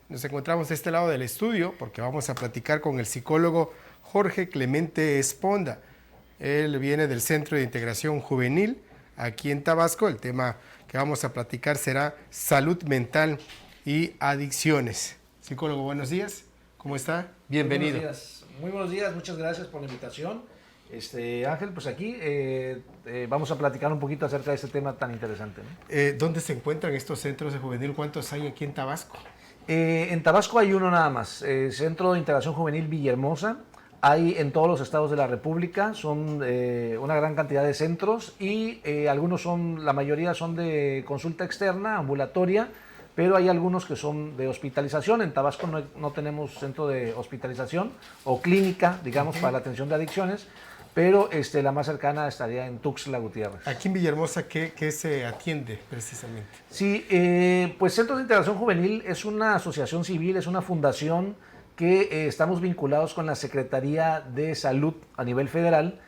Nos encontramos de este lado del estudio porque vamos a platicar con el psicólogo Jorge Clemente Esponda. Él viene del Centro de Integración Juvenil aquí en Tabasco. El tema que vamos a platicar será salud mental y adicciones. Psicólogo, buenos días. ¿Cómo está? Bienvenido. Muy buenos días, muchas gracias por la invitación. Ángel, pues aquí vamos a platicar un poquito acerca de este tema tan interesante, ¿no? ¿Dónde se encuentran estos centros de juvenil? ¿Cuántos hay aquí en Tabasco? En Tabasco hay uno nada más, Centro de Integración Juvenil Villahermosa. Hay en todos los estados de la República, son una gran cantidad de centros y la mayoría son de consulta externa, ambulatoria, pero hay algunos que son de hospitalización. En Tabasco no tenemos centro de hospitalización o clínica, digamos, para la atención de adicciones, pero la más cercana estaría en Tuxtla Gutiérrez. Aquí en Villahermosa, ¿qué se atiende precisamente? Sí, pues Centro de Integración Juvenil es una asociación civil, es una fundación que estamos vinculados con la Secretaría de Salud a nivel federal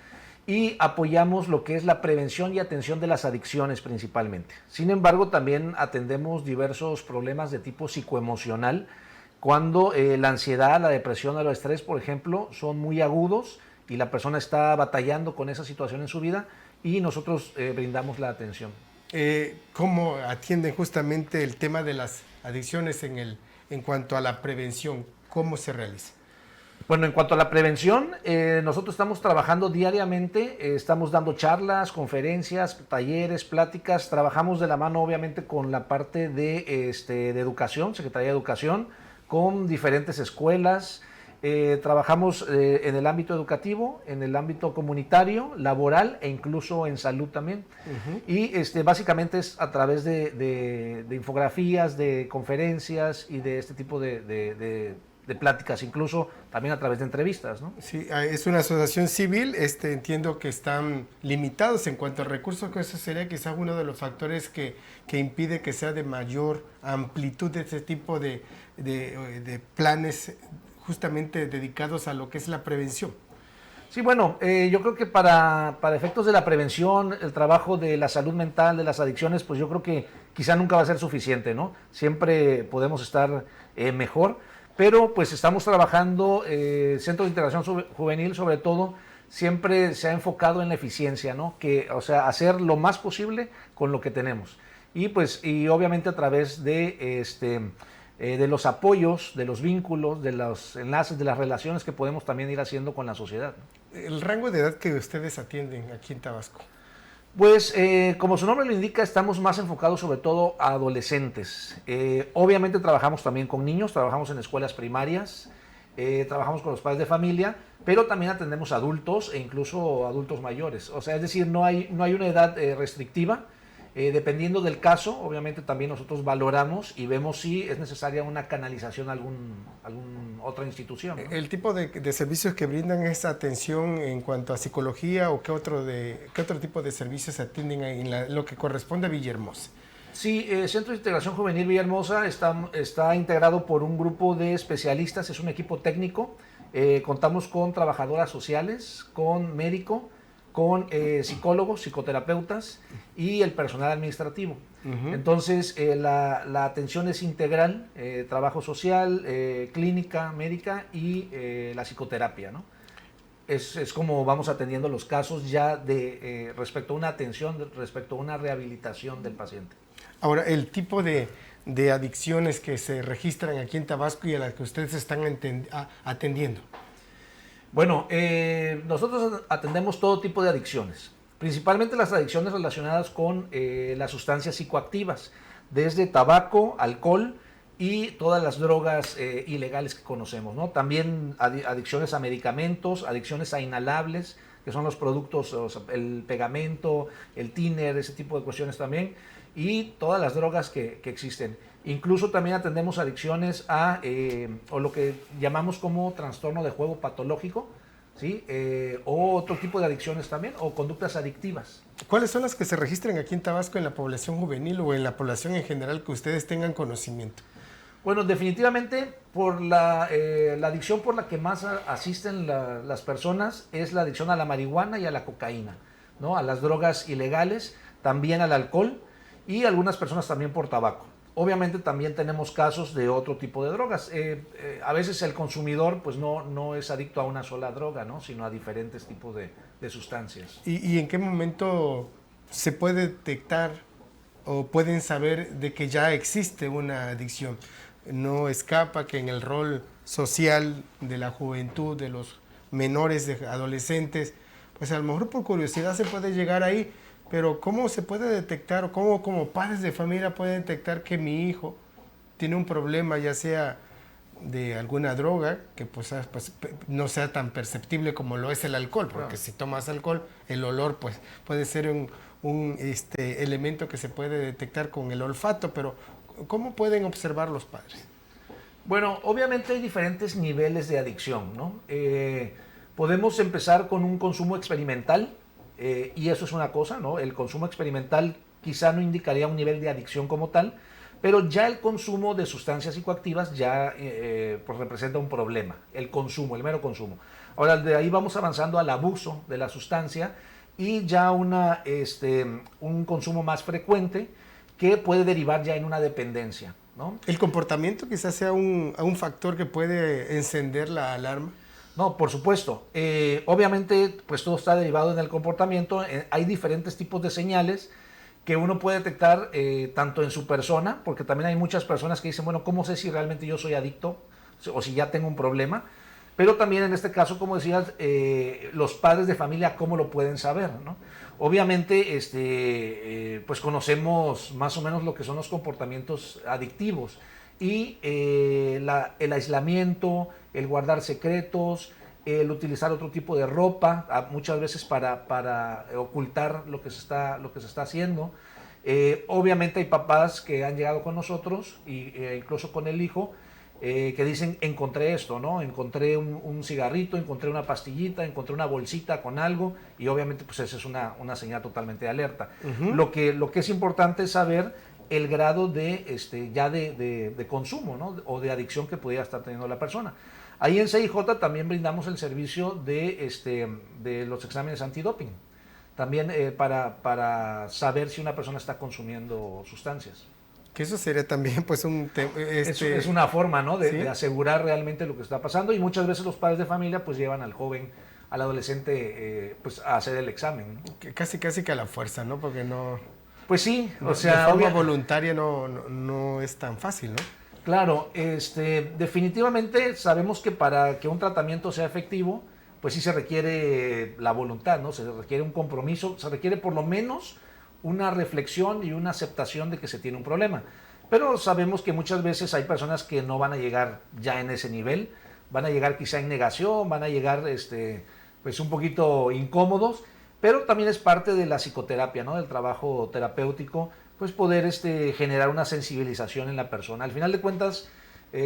y apoyamos lo que es la prevención y atención de las adicciones principalmente. Sin embargo, también atendemos diversos problemas de tipo psicoemocional, cuando la ansiedad, la depresión o el estrés, por ejemplo, son muy agudos y la persona está batallando con esa situación en su vida y nosotros brindamos la atención. ¿Cómo atienden justamente el tema de las adicciones en cuanto a la prevención? ¿Cómo se realiza? Bueno, en cuanto a la prevención, nosotros estamos trabajando diariamente, estamos dando charlas, conferencias, talleres, pláticas, trabajamos de la mano obviamente con la parte de educación, Secretaría de Educación, con diferentes escuelas. Trabajamos en el ámbito educativo, en el ámbito comunitario, laboral e incluso en salud también. Y básicamente es a través de infografías, de conferencias y de este tipo de pláticas, incluso también a través de entrevistas, ¿no? Sí, es una asociación civil, entiendo que están limitados en cuanto a recursos, que eso sería quizás uno de los factores que impide que sea de mayor amplitud de este tipo de planes justamente dedicados a lo que es la prevención. Sí, bueno, yo creo que para efectos de la prevención, el trabajo de la salud mental, de las adicciones, pues yo creo que quizá nunca va a ser suficiente, ¿no? Siempre podemos estar mejor, pero pues estamos trabajando, Centro de Integración Juvenil sobre todo, siempre se ha enfocado en la eficiencia, ¿no? O sea, hacer lo más posible con lo que tenemos. Y obviamente a través de los apoyos, de los vínculos, de los enlaces, de las relaciones que podemos también ir haciendo con la sociedad. ¿El rango de edad que ustedes atienden aquí en Tabasco? Pues como su nombre lo indica, estamos más enfocados sobre todo a adolescentes. Obviamente trabajamos también con niños, trabajamos en escuelas primarias, trabajamos con los padres de familia, pero también atendemos adultos e incluso adultos mayores. O sea, es decir, no hay una edad restrictiva. Dependiendo del caso, obviamente también nosotros valoramos y vemos si es necesaria una canalización a alguna otra institución, ¿no? ¿El tipo de servicios que brindan es atención en cuanto a psicología o qué otro tipo de servicios atienden en lo que corresponde a Villahermosa? Sí, Centro de Integración Juvenil Villahermosa está integrado por un grupo de especialistas, es un equipo técnico, contamos con trabajadoras sociales, con médico, con psicólogos, psicoterapeutas y el personal administrativo. Entonces, la atención es integral, trabajo social, clínica, médica y la psicoterapia, ¿no? Es como vamos atendiendo los casos ya respecto a una atención, respecto a una rehabilitación del paciente. Ahora, el tipo de adicciones que se registran aquí en Tabasco y a las que ustedes están atendiendo. Bueno, nosotros atendemos todo tipo de adicciones, principalmente las adicciones relacionadas con las sustancias psicoactivas, desde tabaco, alcohol y todas las drogas ilegales que conocemos, ¿no? También adicciones a medicamentos, adicciones a inhalables, que son los productos, o sea, el pegamento, el thinner, ese tipo de cuestiones también, y todas las drogas que existen. Incluso también atendemos adicciones o lo que llamamos como trastorno de juego patológico, ¿sí? O otro tipo de adicciones también, o conductas adictivas. ¿Cuáles son las que se registran aquí en Tabasco en la población juvenil o en la población en general que ustedes tengan conocimiento? Bueno, definitivamente por la adicción por la que más asisten las personas es la adicción a la marihuana y a la cocaína, ¿no? A las drogas ilegales, también al alcohol y algunas personas también por tabaco. Obviamente también tenemos casos de otro tipo de drogas. A veces el consumidor pues no es adicto a una sola droga, ¿no? Sino a diferentes tipos de sustancias. ¿Y en qué momento se puede detectar o pueden saber de que ya existe una adicción? No escapa que en el rol social de la juventud, de los menores, de adolescentes, pues a lo mejor por curiosidad se puede llegar ahí, pero ¿cómo se puede detectar o cómo como padres de familia pueden detectar que mi hijo tiene un problema, ya sea de alguna droga, que no sea tan perceptible como lo es el alcohol, porque Claro. si tomas alcohol, el olor pues puede ser un elemento que se puede detectar con el olfato, pero ¿cómo pueden observar los padres? Bueno, obviamente hay diferentes niveles de adicción, ¿no? Podemos empezar con un consumo experimental, y eso es una cosa, ¿no? El consumo experimental quizá no indicaría un nivel de adicción como tal, pero ya el consumo de sustancias psicoactivas ya pues representa un problema, el consumo, el mero consumo. Ahora, de ahí vamos avanzando al abuso de la sustancia y ya un consumo más frecuente que puede derivar ya en una dependencia, ¿no? ¿El comportamiento quizás sea un factor que puede encender la alarma? No, por supuesto. Obviamente, pues todo está derivado en el comportamiento. Hay diferentes tipos de señales que uno puede detectar tanto en su persona, porque también hay muchas personas que dicen, bueno, ¿cómo sé si realmente yo soy adicto o si ya tengo un problema? Pero también en este caso, como decías, los padres de familia, ¿cómo lo pueden saber, no? Obviamente, pues conocemos más o menos lo que son los comportamientos adictivos y el aislamiento, el guardar secretos, el utilizar otro tipo de ropa, muchas veces para ocultar lo que se está haciendo. Obviamente hay papás que han llegado con nosotros, incluso con el hijo, que dicen, encontré esto, ¿no? Encontré un cigarrito, encontré una pastillita, encontré una bolsita con algo, y obviamente pues esa es una señal totalmente de alerta. Uh-huh. Lo que es importante es saber el grado de consumo, ¿no? O de adicción que pudiera estar teniendo la persona. Ahí en CIJ también brindamos el servicio de los exámenes antidoping, también para saber si una persona está consumiendo sustancias. Que eso sería también pues Es una forma, ¿no? ¿sí? De asegurar realmente lo que está pasando, y muchas veces los padres de familia pues llevan al joven, al adolescente, pues a hacer el examen, ¿no? Que casi que a la fuerza, ¿no? Porque no, Pues sí, no o sea, de forma voluntaria no es tan fácil, ¿no? claro, definitivamente sabemos que para que un tratamiento sea efectivo, pues sí se requiere la voluntad, ¿no? Se requiere un compromiso, se requiere por lo menos una reflexión y una aceptación de que se tiene un problema. Pero sabemos que muchas veces hay personas que no van a llegar ya en ese nivel, van a llegar quizá en negación, van a llegar pues un poquito incómodos, pero también es parte de la psicoterapia, ¿no? Del trabajo terapéutico, pues poder generar una sensibilización en la persona. Al final de cuentas,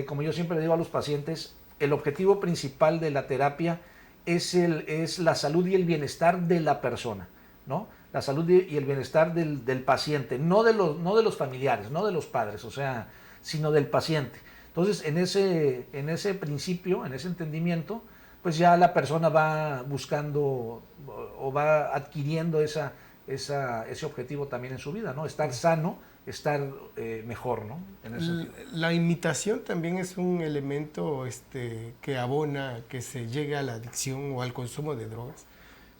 como yo siempre le digo a los pacientes, el objetivo principal de la terapia es la salud y el bienestar de la persona, ¿no? La salud y el bienestar del paciente, no de los familiares, no de los padres, o sea, sino del paciente. Entonces, en ese principio, en ese entendimiento, pues ya la persona va buscando o va adquiriendo ese objetivo también en su vida, ¿no? Estar sano, estar mejor, ¿no? En ese sentido. La imitación también es un elemento que abona que se llegue a la adicción o al consumo de drogas.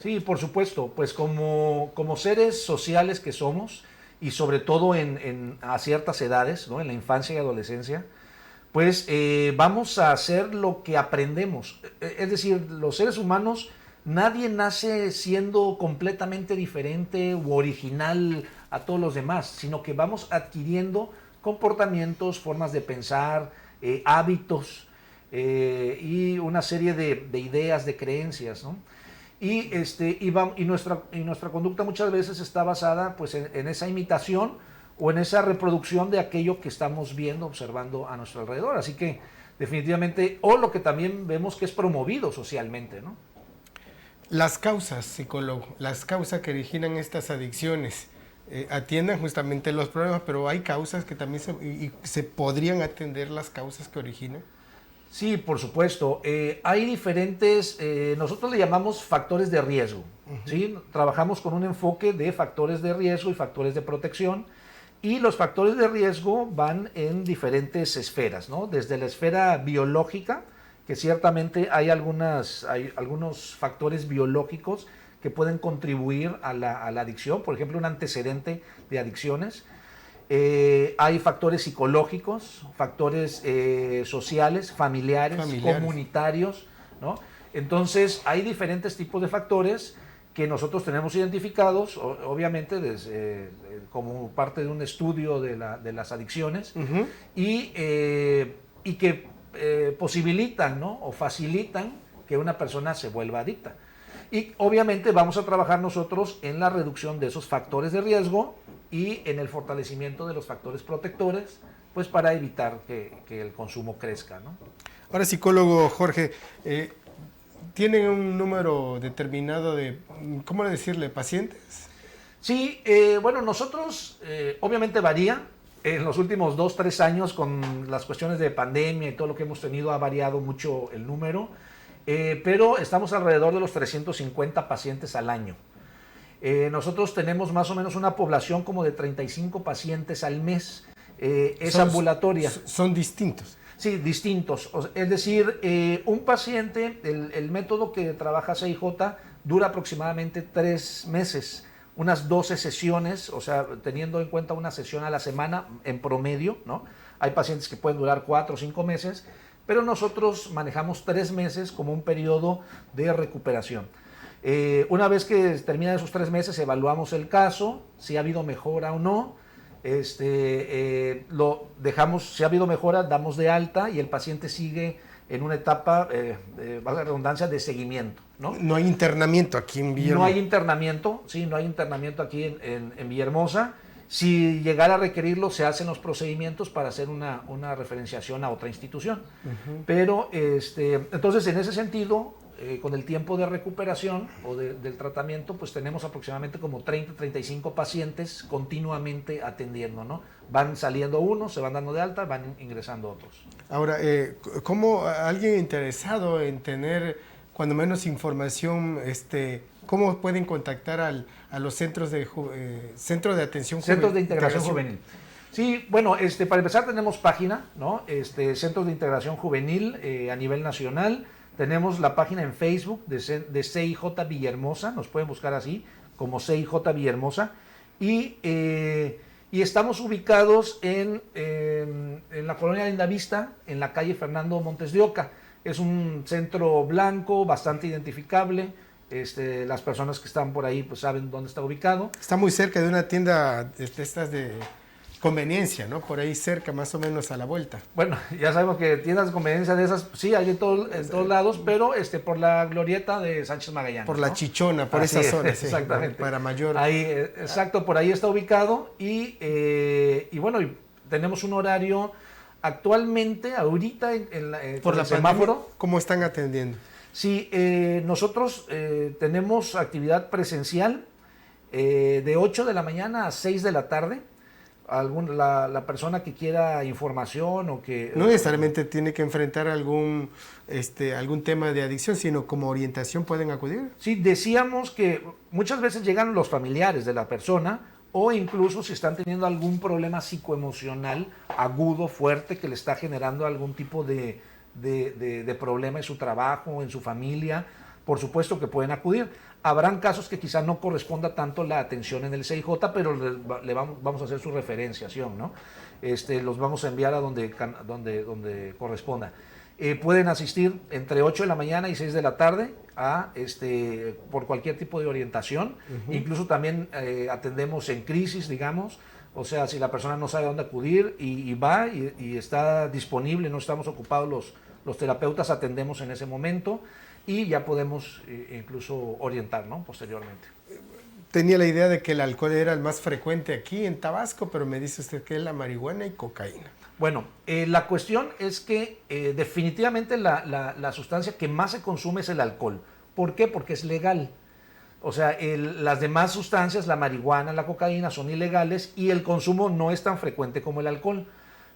Sí, por supuesto, pues como seres sociales que somos, y sobre todo a ciertas edades, ¿no? En la infancia y adolescencia, pues vamos a hacer lo que aprendemos. Es decir, los seres humanos, nadie nace siendo completamente diferente u original a todos los demás, sino que vamos adquiriendo comportamientos, formas de pensar, hábitos, y una serie de ideas, de creencias, ¿no? Y nuestra conducta muchas veces está basada pues en esa imitación o en esa reproducción de aquello que estamos viendo, observando a nuestro alrededor. Así que definitivamente, o lo que también vemos que es promovido socialmente, ¿no? Las causas, psicólogo, las causas que originan estas adicciones, atienden justamente los problemas, pero hay causas que también se podrían atender las causas que originan. Sí, por supuesto. Hay diferentes, nosotros le llamamos factores de riesgo. ¿Sí? Trabajamos con un enfoque de factores de riesgo y factores de protección. Y los factores de riesgo van en diferentes esferas, ¿no? Desde la esfera biológica, que ciertamente hay algunos factores biológicos que pueden contribuir a la adicción, por ejemplo, un antecedente de adicciones. Hay factores psicológicos, factores sociales, familiares, comunitarios, ¿no? Entonces, hay diferentes tipos de factores que nosotros tenemos identificados, obviamente como parte de un estudio de las adicciones, y que posibilitan, ¿no? O facilitan que una persona se vuelva adicta. Y obviamente vamos a trabajar nosotros en la reducción de esos factores de riesgo y en el fortalecimiento de los factores protectores, pues para evitar que el consumo crezca, ¿no? Ahora, psicólogo Jorge, ¿tienen un número determinado de, cómo decirle, pacientes? Sí, bueno, nosotros, obviamente varía. En los últimos 2-3 años, con las cuestiones de pandemia y todo lo que hemos tenido, ha variado mucho el número, pero estamos alrededor de los 350 pacientes al año. Nosotros tenemos más o menos una población como de 35 pacientes al mes. Es ambulatoria. Son distintos. Sí, distintos. Es decir, un paciente, el método que trabaja CIJ dura aproximadamente 3 meses, unas 12 sesiones, o sea, teniendo en cuenta una sesión a la semana en promedio, ¿no? Hay pacientes que pueden durar 4 o 5 meses, pero nosotros manejamos 3 meses como un periodo de recuperación. Una vez que terminan esos 3 meses, evaluamos el caso, si ha habido mejora o no. Lo dejamos, si ha habido mejora, damos de alta y el paciente sigue en una etapa, valga la redundancia, de seguimiento, ¿no? No hay internamiento aquí en Villahermosa. No hay internamiento, sí, no hay internamiento aquí en Villahermosa. Si llegara a requerirlo, se hacen los procedimientos para hacer una referenciación a otra institución. Pero, entonces, en ese sentido, con el tiempo de recuperación o del tratamiento, pues tenemos aproximadamente como 30-35 pacientes continuamente atendiendo, ¿no? Van saliendo unos, se van dando de alta, van ingresando otros. Ahora, ¿cómo alguien interesado en tener cuando menos información, cómo pueden contactar a los centros de atención juvenil? Centros de integración juvenil. Sí, bueno, para empezar tenemos página, ¿no? Centros de integración juvenil a nivel nacional. Tenemos la página en Facebook de CIJ Villahermosa, nos pueden buscar así, como CIJ Villahermosa. Y estamos ubicados en la colonia Lindavista, en la calle Fernando Montes de Oca. Es un centro blanco, bastante identificable. Las personas que están por ahí pues saben dónde está ubicado. Está muy cerca de una tienda de estas de conveniencia, ¿no? Por ahí cerca, más o menos a la vuelta. Bueno, ya sabemos que tiendas de conveniencia de esas, sí, hay en todos lados, pero por la glorieta de Sánchez Magallanes. Por la Chichona, por esa zona, sí. Exactamente. Para mayor. Ahí, exacto, por ahí está ubicado y bueno, tenemos un horario actualmente, ahorita, por el la semáforo. Pandemia, ¿cómo están atendiendo? Sí, nosotros tenemos actividad presencial de 8 de la mañana a 6 de la tarde. La persona que quiera información o que... No necesariamente tiene que enfrentar algún tema de adicción, sino como orientación pueden acudir. Sí, decíamos que muchas veces llegan los familiares de la persona o incluso si están teniendo algún problema psicoemocional agudo, fuerte, que le está generando algún tipo de problema en su trabajo, en su familia, por supuesto que pueden acudir. Habrán casos que quizá no corresponda tanto la atención en el CIJ, pero vamos a hacer su referenciación, ¿no? Los vamos a enviar a donde corresponda. Pueden asistir entre 8 de la mañana y 6 de la tarde por cualquier tipo de orientación. Incluso también atendemos en crisis, digamos. O sea, si la persona no sabe dónde acudir y va y está disponible, no estamos ocupados los terapeutas, atendemos en ese momento. Y ya podemos incluso orientar, ¿no? Posteriormente. Tenía la idea de que el alcohol era el más frecuente aquí en Tabasco, pero me dice usted que es la marihuana y cocaína. Bueno, la cuestión es que definitivamente la sustancia que más se consume es el alcohol. ¿Por qué? Porque es legal. O sea, las demás sustancias, la marihuana, la cocaína, son ilegales y el consumo no es tan frecuente como el alcohol.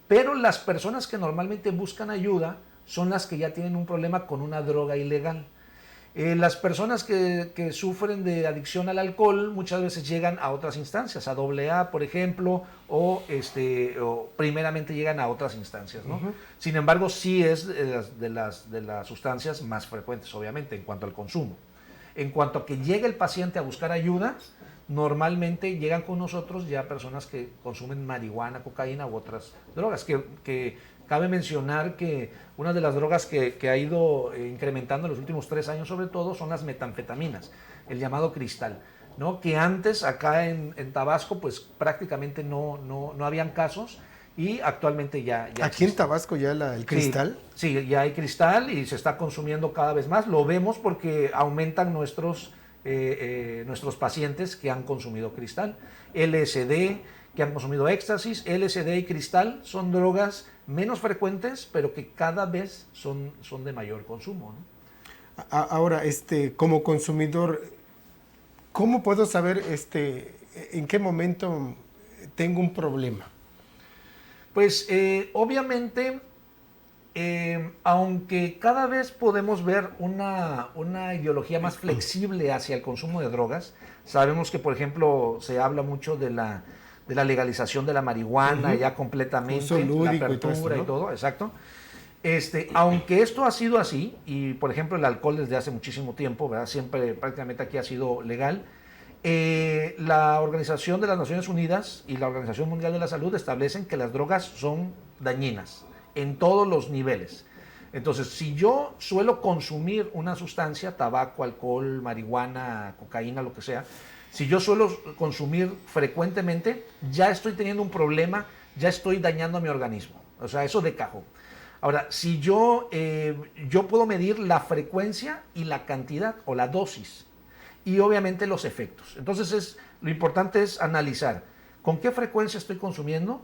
Pero las personas que normalmente buscan ayuda son las que ya tienen un problema con una droga ilegal. Las personas que sufren de adicción al alcohol muchas veces llegan a otras instancias, a AA, por ejemplo, o primeramente llegan a otras instancias, ¿no? Sin embargo, sí es de las sustancias más frecuentes, obviamente, en cuanto al consumo. En cuanto a que llegue el paciente a buscar ayuda, normalmente llegan con nosotros ya personas que consumen marihuana, cocaína u otras drogas, que cabe mencionar que una de las drogas que ha ido incrementando en los últimos 3 años sobre todo son las metanfetaminas, el llamado cristal, ¿no? Que antes acá en Tabasco pues prácticamente no habían casos y actualmente ya ¿Aquí existe. en Tabasco ya el cristal? Sí, ya hay cristal y se está consumiendo cada vez más. Lo vemos porque aumentan nuestros pacientes que han consumido cristal. LSD, que han consumido éxtasis, LSD y cristal son drogas menos frecuentes, pero que cada vez son de mayor consumo, ¿no? Ahora, como consumidor, ¿cómo puedo saber en qué momento tengo un problema? Pues obviamente, aunque cada vez podemos ver una ideología más flexible hacia el consumo de drogas, sabemos que, por ejemplo, se habla mucho de la legalización de la marihuana ya completamente, uso lúdico, la apertura y todo, exacto. Aunque esto ha sido así, y por ejemplo el alcohol desde hace muchísimo tiempo, ¿verdad? Siempre prácticamente aquí ha sido legal, la Organización de las Naciones Unidas y la Organización Mundial de la Salud establecen que las drogas son dañinas en todos los niveles. Entonces, si yo suelo consumir una sustancia, tabaco, alcohol, marihuana, cocaína, lo que sea, si yo suelo consumir frecuentemente, ya estoy teniendo un problema, ya estoy dañando a mi organismo. O sea, eso de cajón. Ahora, si yo puedo medir la frecuencia y la cantidad o la dosis y obviamente los efectos. Entonces, lo importante es analizar con qué frecuencia estoy consumiendo,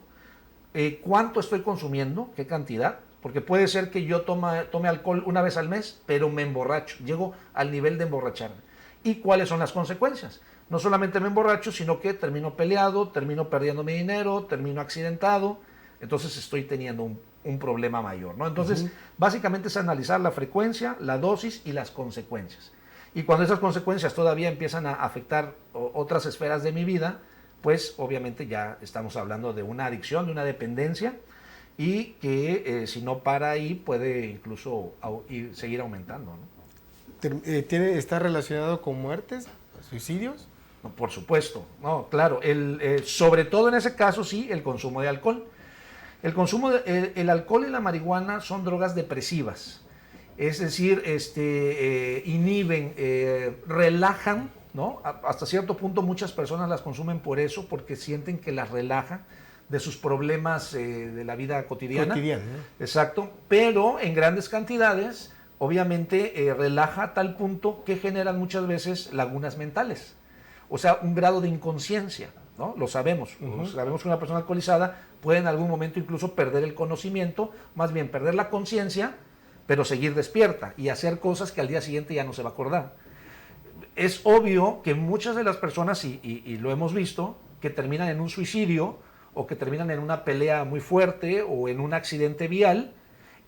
cuánto estoy consumiendo, qué cantidad, porque puede ser que yo tome alcohol una vez al mes, pero me emborracho, llego al nivel de emborracharme. ¿Y cuáles son las consecuencias? No solamente me emborracho, sino que termino peleado, termino perdiendo mi dinero, termino accidentado, entonces estoy teniendo un problema mayor, ¿no? Entonces, básicamente es analizar la frecuencia, la dosis y las consecuencias. Y cuando esas consecuencias todavía empiezan a afectar otras esferas de mi vida, pues obviamente ya estamos hablando de una adicción, de una dependencia, y que si no para ahí puede incluso seguir aumentando, ¿no? ¿Está relacionado con muertes, suicidios? No, por supuesto, no, claro, sobre todo en ese caso sí, el consumo de alcohol. El alcohol y la marihuana son drogas depresivas, es decir, inhiben, relajan, ¿no? Hasta cierto punto muchas personas las consumen por eso, porque sienten que las relaja de sus problemas de la vida cotidiana. Exacto, pero en grandes cantidades, obviamente relaja a tal punto que generan muchas veces lagunas mentales, o sea, un grado de inconsciencia, ¿no? Lo sabemos, sabemos que una persona alcoholizada puede en algún momento incluso perder el conocimiento, más bien perder la conciencia, pero seguir despierta y hacer cosas que al día siguiente ya no se va a acordar. Es obvio que muchas de las personas, y lo hemos visto, que terminan en un suicidio o que terminan en una pelea muy fuerte o en un accidente vial,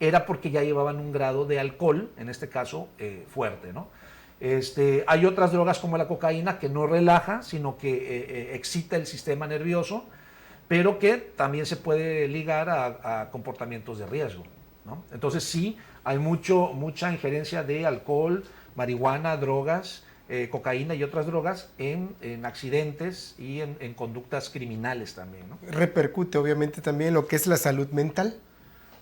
era porque ya llevaban un grado de alcohol, en este caso fuerte, ¿no? Hay otras drogas como la cocaína que no relaja, sino que excita el sistema nervioso, pero que también se puede ligar a comportamientos de riesgo, ¿no? Entonces sí, hay mucha injerencia de alcohol, marihuana, drogas, cocaína y otras drogas en accidentes y en conductas criminales también, ¿no? Repercute obviamente también lo que es la salud mental.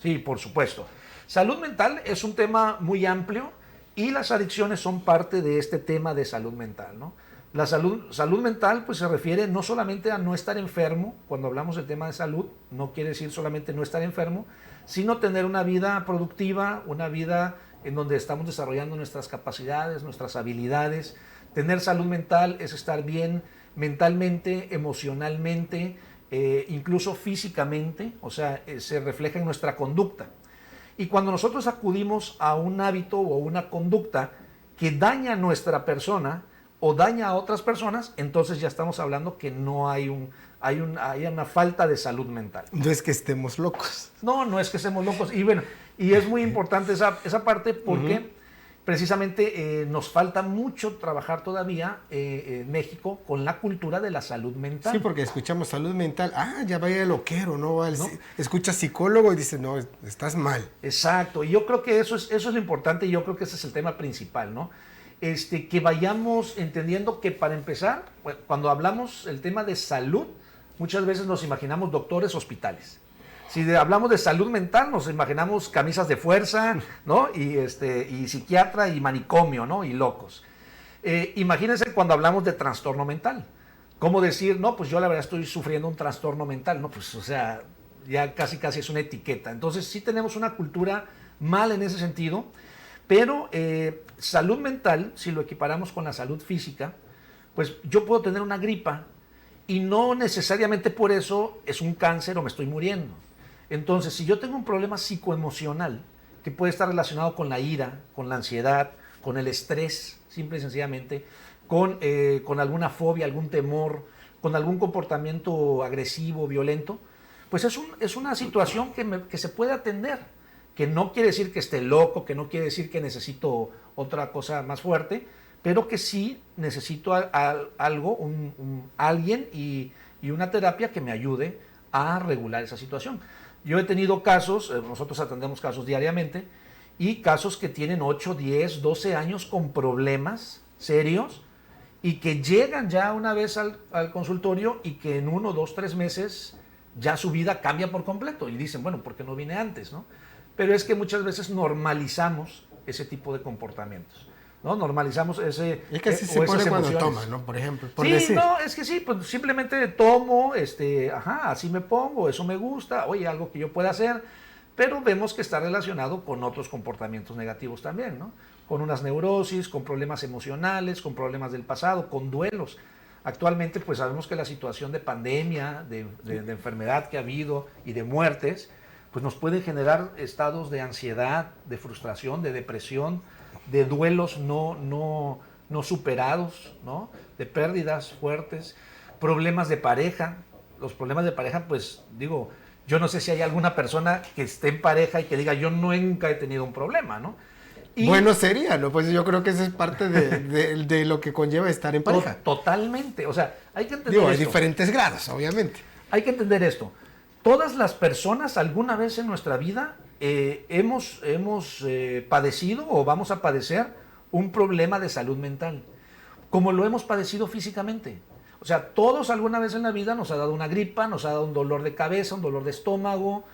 Sí, por supuesto. Salud mental es un tema muy amplio y las adicciones son parte de este tema de salud mental, ¿no? La salud mental pues se refiere no solamente a no estar enfermo, cuando hablamos del tema de salud, no quiere decir solamente no estar enfermo, sino tener una vida productiva, una vida en donde estamos desarrollando nuestras capacidades, nuestras habilidades. Tener salud mental es estar bien mentalmente, emocionalmente, incluso físicamente, o sea, se refleja en nuestra conducta. Y cuando nosotros acudimos a un hábito o una conducta que daña a nuestra persona o daña a otras personas, entonces ya estamos hablando que no hay una falta de salud mental. No es que estemos locos. No es que estemos locos. Y bueno, y es muy importante esa parte porque precisamente nos falta mucho trabajar todavía en México con la cultura de la salud mental. Sí, porque escuchamos salud mental, ya vaya el loquero, ¿no? ¿No? Escucha psicólogo y dice, no, estás mal. Exacto, y yo creo que eso es lo importante y yo creo que ese es el tema principal, ¿no? Que vayamos entendiendo que para empezar, cuando hablamos el tema de salud, muchas veces nos imaginamos doctores, hospitales. Si hablamos de salud mental, nos imaginamos camisas de fuerza, ¿no? Y psiquiatra y manicomio, ¿no? Y locos. Imagínense cuando hablamos de trastorno mental. ¿Cómo decir, no, pues yo la verdad estoy sufriendo un trastorno mental? No, pues, o sea, ya casi es una etiqueta. Entonces, sí tenemos una cultura mal en ese sentido, pero salud mental, si lo equiparamos con la salud física, pues yo puedo tener una gripa y no necesariamente por eso es un cáncer o me estoy muriendo. Entonces, si yo tengo un problema psicoemocional que puede estar relacionado con la ira, con la ansiedad, con el estrés, simple y sencillamente, con alguna fobia, algún temor, con algún comportamiento agresivo, violento, pues es una situación que se puede atender, que no quiere decir que esté loco, que no quiere decir que necesito otra cosa más fuerte, pero que sí necesito algo, alguien y una terapia que me ayude a regular esa situación. Yo he tenido casos, nosotros atendemos casos diariamente, y casos que tienen 8, 10, 12 años con problemas serios y que llegan ya una vez al consultorio y que en 1, 2, 3 meses ya su vida cambia por completo y dicen, bueno, ¿por qué no vine antes, no? Pero es que muchas veces normalizamos ese tipo de comportamientos, ¿no? Normalizamos ese Es que así se pone cuando toma, ¿no? Por ejemplo, por decir. No, es que sí, pues simplemente tomo, así me pongo, eso me gusta, oye, algo que yo pueda hacer, pero vemos que está relacionado con otros comportamientos negativos también, ¿no? Con unas neurosis, con problemas emocionales, con problemas del pasado, con duelos. Actualmente, pues sabemos que la situación de pandemia, de enfermedad que ha habido y de muertes, pues nos puede generar estados de ansiedad, de frustración, de depresión, de duelos no superados, ¿no? De pérdidas fuertes, problemas de pareja. Los problemas de pareja, pues digo, yo no sé si hay alguna persona que esté en pareja y que diga, yo nunca he tenido un problema, ¿no? Bueno, sería, ¿no? Pues yo creo que eso es parte de lo que conlleva estar en pareja. Totalmente, o sea, hay que entender esto. Hay diferentes grados, obviamente. Hay que entender esto. Todas las personas alguna vez en nuestra vida hemos padecido o vamos a padecer un problema de salud mental, como lo hemos padecido físicamente. O sea, todos alguna vez en la vida nos ha dado una gripa, nos ha dado un dolor de cabeza, un dolor de estómago,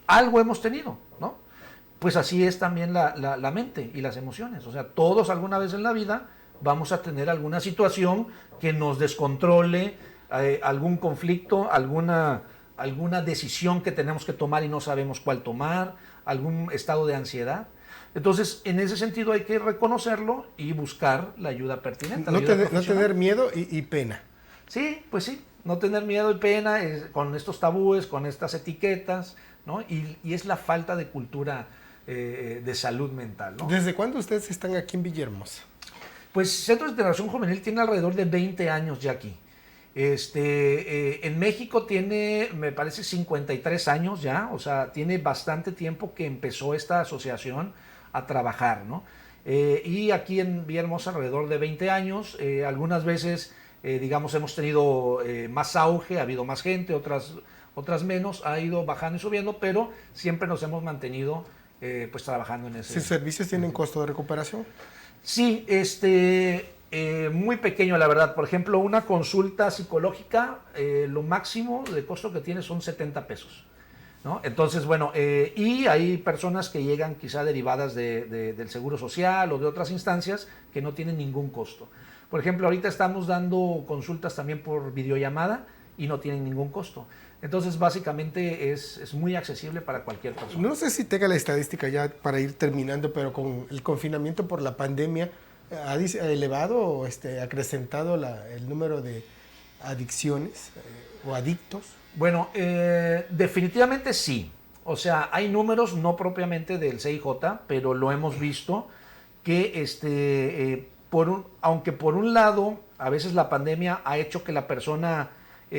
algo hemos tenido, ¿no? Pues así es también la mente y las emociones. O sea, todos alguna vez en la vida vamos a tener alguna situación que nos descontrole, algún conflicto, alguna decisión que tenemos que tomar y no sabemos cuál tomar, algún estado de ansiedad. Entonces, en ese sentido hay que reconocerlo y buscar la ayuda pertinente. No tener miedo y pena. Sí, pues sí, no tener miedo y pena con estos tabúes, con estas etiquetas, ¿no? Y es la falta de cultura de salud mental, ¿no? ¿Desde cuándo ustedes están aquí en Villahermosa? Pues Centro de Integración Juvenil tiene alrededor de 20 años ya aquí. En México tiene, me parece, 53 años ya, o sea, tiene bastante tiempo que empezó esta asociación a trabajar, ¿no? Y aquí en Villahermosa alrededor de 20 años, algunas veces, digamos, hemos tenido más auge, ha habido más gente, otras menos, ha ido bajando y subiendo, pero siempre nos hemos mantenido pues trabajando en ese. ¿Sus servicios tienen costo de recuperación? Sí, muy pequeño, la verdad. Por ejemplo, una consulta psicológica, lo máximo de costo que tiene son 70 pesos, ¿no? Entonces, bueno, y hay personas que llegan quizá derivadas del Seguro Social o de otras instancias que no tienen ningún costo. Por ejemplo, ahorita estamos dando consultas también por videollamada y no tienen ningún costo. Entonces, básicamente es muy accesible para cualquier persona. No sé si tenga la estadística ya para ir terminando, pero con el confinamiento por la pandemia, ¿ha elevado o acrecentado el número de adicciones o adictos? Bueno, definitivamente sí. O sea, hay números no propiamente del CIJ, pero lo hemos visto que aunque por un lado a veces la pandemia ha hecho que la persona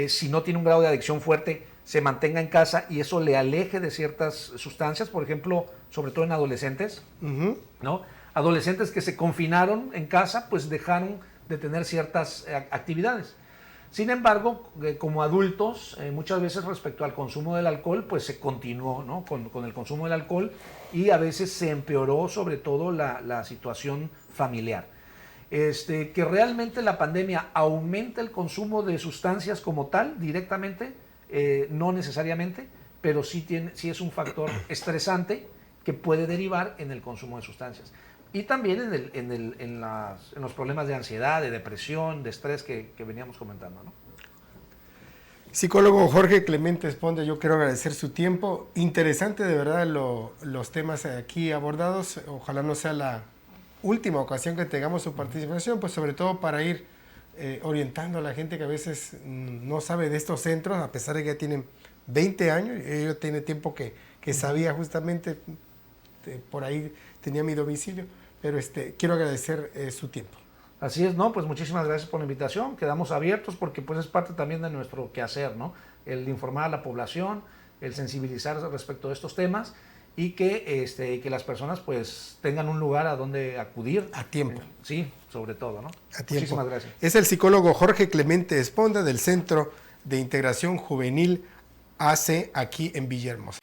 si no tiene un grado de adicción fuerte, se mantenga en casa y eso le aleje de ciertas sustancias, por ejemplo, sobre todo en adolescentes, ¿no? adolescentes que se confinaron en casa, pues dejaron de tener ciertas actividades. Sin embargo, como adultos, muchas veces respecto al consumo del alcohol, pues se continuó, ¿no? con el consumo del alcohol, y a veces se empeoró sobre todo la situación familiar. Que realmente la pandemia aumenta el consumo de sustancias como tal, directamente, no necesariamente, pero sí es un factor estresante que puede derivar en el consumo de sustancias. Y también en los problemas de ansiedad, de depresión, de estrés que veníamos comentando, ¿no? Psicólogo Jorge Clemente Esponda, yo quiero agradecer su tiempo. Interesante de verdad los temas aquí abordados. Ojalá no sea la última ocasión que tengamos su participación, pues sobre todo para ir orientando a la gente que a veces no sabe de estos centros, a pesar de que ya tienen 20 años. Yo tiene tiempo que sabía justamente, por ahí tenía mi domicilio, pero quiero agradecer su tiempo. Así es, ¿no? Pues muchísimas gracias por la invitación. Quedamos abiertos porque pues es parte también de nuestro quehacer, ¿no? El informar a la población, el sensibilizar respecto de estos temas y que las personas pues tengan un lugar a donde acudir. A tiempo. Sí, sobre todo, ¿no? A tiempo. Muchísimas gracias. Es el psicólogo Jorge Clemente Esponda del Centro de Integración Juvenil AC aquí en Villahermosa.